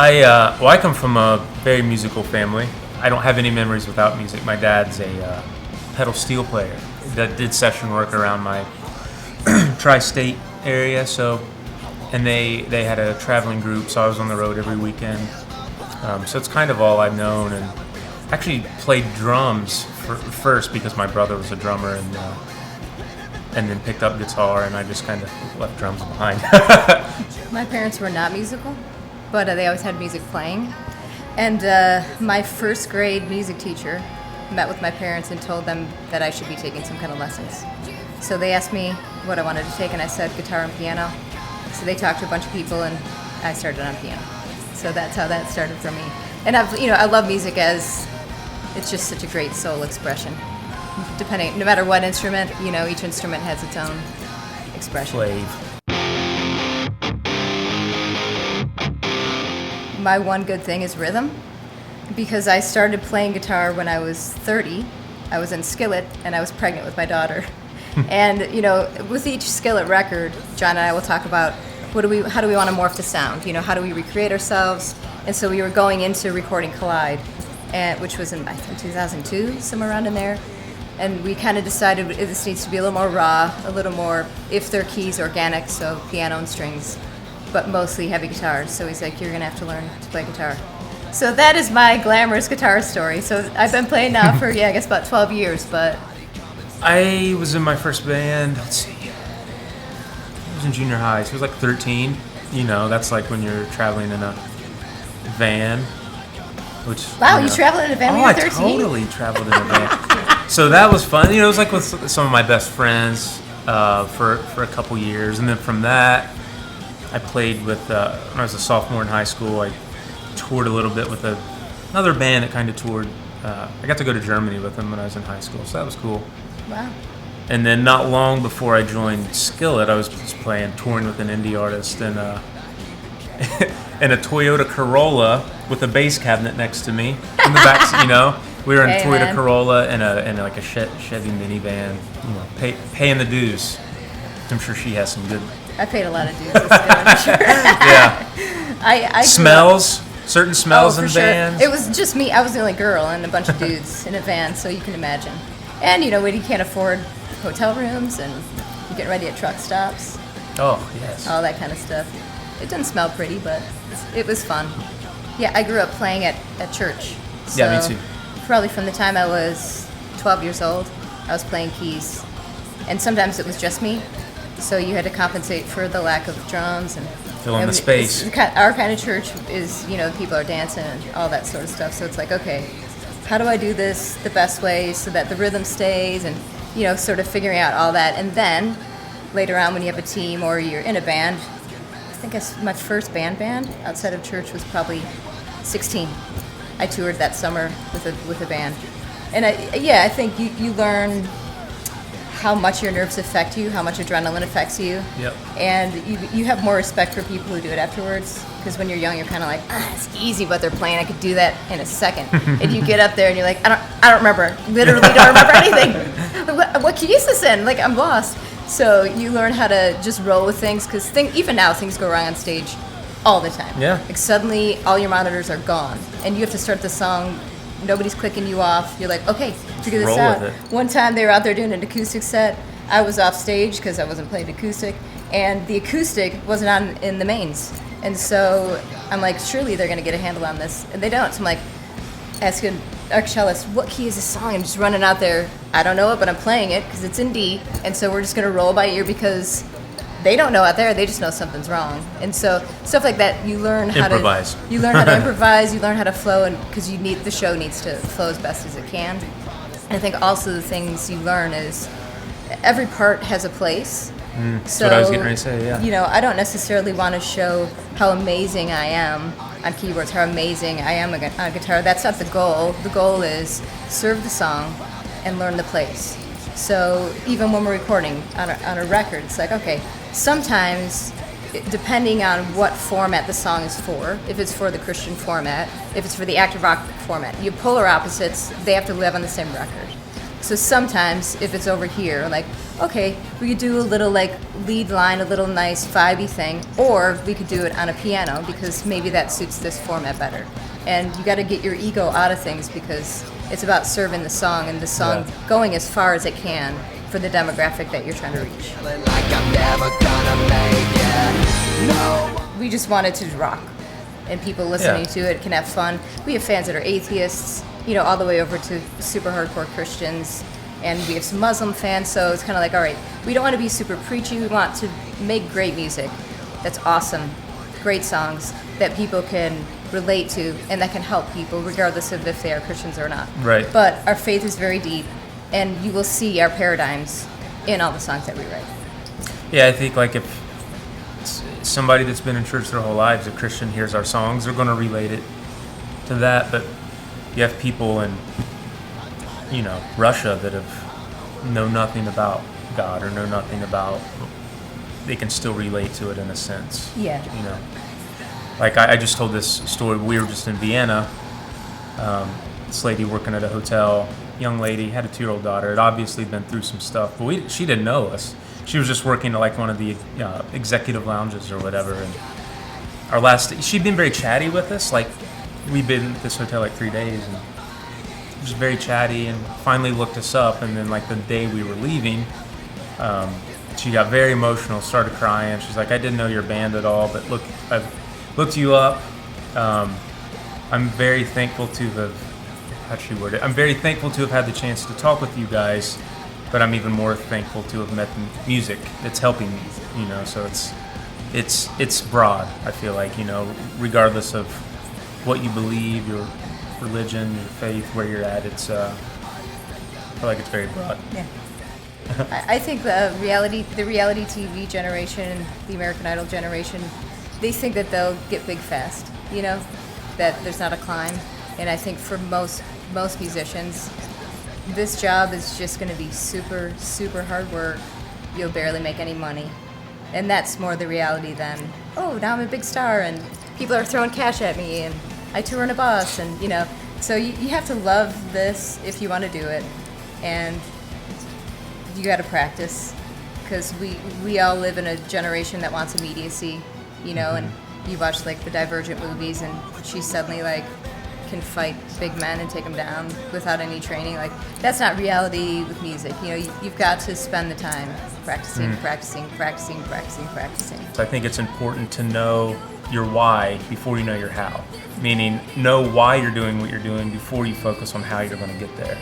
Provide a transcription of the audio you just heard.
I come from a very musical family. I don't have any memories without music. My dad's a pedal steel player that did session work around my tri-state area. So, and they had a traveling group, so I was on the road every weekend. So it's kind of all I've known, and actually played drums first because my brother was a drummer, and then picked up guitar, and I just kind of left drums behind. My parents were not musical, but they always had music playing. And my first grade music teacher met with my parents and told them that I should be taking some kind of lessons. So they asked me what I wanted to take, and I said guitar and piano. So they talked to a bunch of people, and I started on piano. So that's how that started for me. And I love music as it's just such a great soul expression. No matter what instrument, each instrument has its own expression. Slave. My one good thing is rhythm, because I started playing guitar when I was 30. I was in Skillet, and I was pregnant with my daughter. And with each Skillet record, John and I will talk about how do we want to morph the sound? How do we recreate ourselves? And so we were going into recording Collide, which was in I think 2002, somewhere around in there. And we kind of decided this needs to be a little more raw, a little more, if they're keys, organic, so piano and strings, but mostly heavy guitars. So he's like, you're going to have to learn to play guitar. So that is my glamorous guitar story. So I've been playing now for, I guess about 12 years, but... I was in my first band, let's see, I was in junior high, so I was like 13. That's like when you're traveling in a van, which... Wow, you traveled in a van when you were 13? I totally traveled in a van. So that was fun. It was like with some of my best friends for a couple years. And then from that, I played with, when I was a sophomore in high school, I toured a little bit with another band that kind of toured. I got to go to Germany with them when I was in high school, so that was cool. Wow. And then not long before I joined Skillet, I was just touring with an indie artist in a Toyota Corolla with a bass cabinet next to me in the back. We were in a Toyota Corolla and a Chevy minivan. Paying the dues. I'm sure she has some good. I paid a lot of dues. I'm sure. Yeah. I smells. Certain smells in vans. It was just me. I was the only girl and a bunch of dudes in a van, so you can imagine. And when you can't afford hotel rooms and you're getting ready at truck stops. Oh, yes. All that kind of stuff. It didn't smell pretty, but it was fun. Yeah, I grew up playing at church. So yeah, me too. Probably from the time I was 12 years old, I was playing keys. And sometimes it was just me, so you had to compensate for the lack of drums and fill in the space. Our kind of church is, people are dancing and all that sort of stuff. So it's like, okay, how do I do this the best way so that the rhythm stays, and sort of figuring out all that. And then later on, when you have a team or you're in a band, I think my first band outside of church was probably 16. I toured that summer with a band, and I think you learn how much your nerves affect you, how much adrenaline affects you. Yep. And you have more respect for people who do it afterwards, because when you're young, you're kind of like, it's easy what they're playing. I could do that in a second. And you get up there and you're like, I don't remember. Literally don't remember anything. What key is this in? Like, I'm lost. So you learn how to just roll with things, because even now things go wrong on stage all the time. Yeah. Like suddenly all your monitors are gone, and you have to start the song. Nobody's clicking you off. You're like, okay, figure this out. One time they were out there doing an acoustic set. I was off stage because I wasn't playing acoustic, and the acoustic wasn't on in the mains. And so I'm like, surely they're going to get a handle on this. And they don't. So I'm like, asking our cellist, what key is this song? I'm just running out there. I don't know it, but I'm playing it because it's in D. And so we're just going to roll by ear, because they don't know out there. They just know something's wrong. And so stuff like that, you learn how improvise. You learn how to improvise. You learn how to flow, and because the show needs to flow as best as it can. And I think also the things you learn is every part has a place. That's what I was getting ready to say, yeah. I don't necessarily want to show how amazing I am on keyboards, how amazing I am on guitar. That's not the goal. The goal is serve the song and learn the place. So even when we're recording on a record, it's like, okay, sometimes, depending on what format the song is for, if it's for the Christian format, if it's for the active rock format, you polar opposites, they have to live on the same record. So sometimes if it's over here, like, okay, we could do a little like lead line, a little nice vibey thing, or we could do it on a piano because maybe that suits this format better. And you got to get your ego out of things because it's about serving the song and the song going as far as it can for the demographic that you're trying to reach. We just want it to rock, and people listening to it can have fun. We have fans that are atheists, all the way over to super hardcore Christians, and we have some Muslim fans, so it's kind of like, all right, we don't want to be super preachy, we want to make great music that's awesome, great songs that people can relate to and that can help people regardless of if they are Christians or not. Right. But our faith is very deep, and you will see our paradigms in all the songs that we write. Yeah, I think like if somebody that's been in church their whole lives, a Christian, hears our songs, they're going to relate it to that. But you have people in, Russia that know nothing about God or know nothing about, they can still relate to it in a sense. Yeah. Like I just told this story. We were just in Vienna. This lady working at a hotel, young lady, had a 2-year-old daughter, had obviously been through some stuff, but she didn't know us. She was just working at like one of the executive lounges or whatever. And she'd been very chatty with us. Like we'd been at this hotel like 3 days, and just very chatty. And finally looked us up. And then like the day we were leaving, she got very emotional, started crying. She's like, "I didn't know your band at all, but look, I've looked you up. I'm very thankful to have." How'd she word it? "I'm very thankful to have had the chance to talk with you guys, but I'm even more thankful to have met the music that's helping me." So it's broad. I feel like regardless of what you believe, your religion, your faith, where you're at, I feel like it's very broad. Yeah. I think the reality TV generation, the American Idol generation, they think that they'll get big fast. That there's not a climb, and I think for most musicians, this job is just going to be super, super hard work. You'll barely make any money. And that's more the reality than, oh, now I'm a big star and people are throwing cash at me and I tour in a bus and, So you have to love this if you want to do it. And you got to practice because we all live in a generation that wants immediacy, and you watch like the Divergent movies and she's suddenly like, can fight big men and take them down without any training. Like that's not reality with music. You've got to spend the time practicing. So I think it's important to know your why before you know your how. Meaning know why you're doing what you're doing before you focus on how you're going to get there.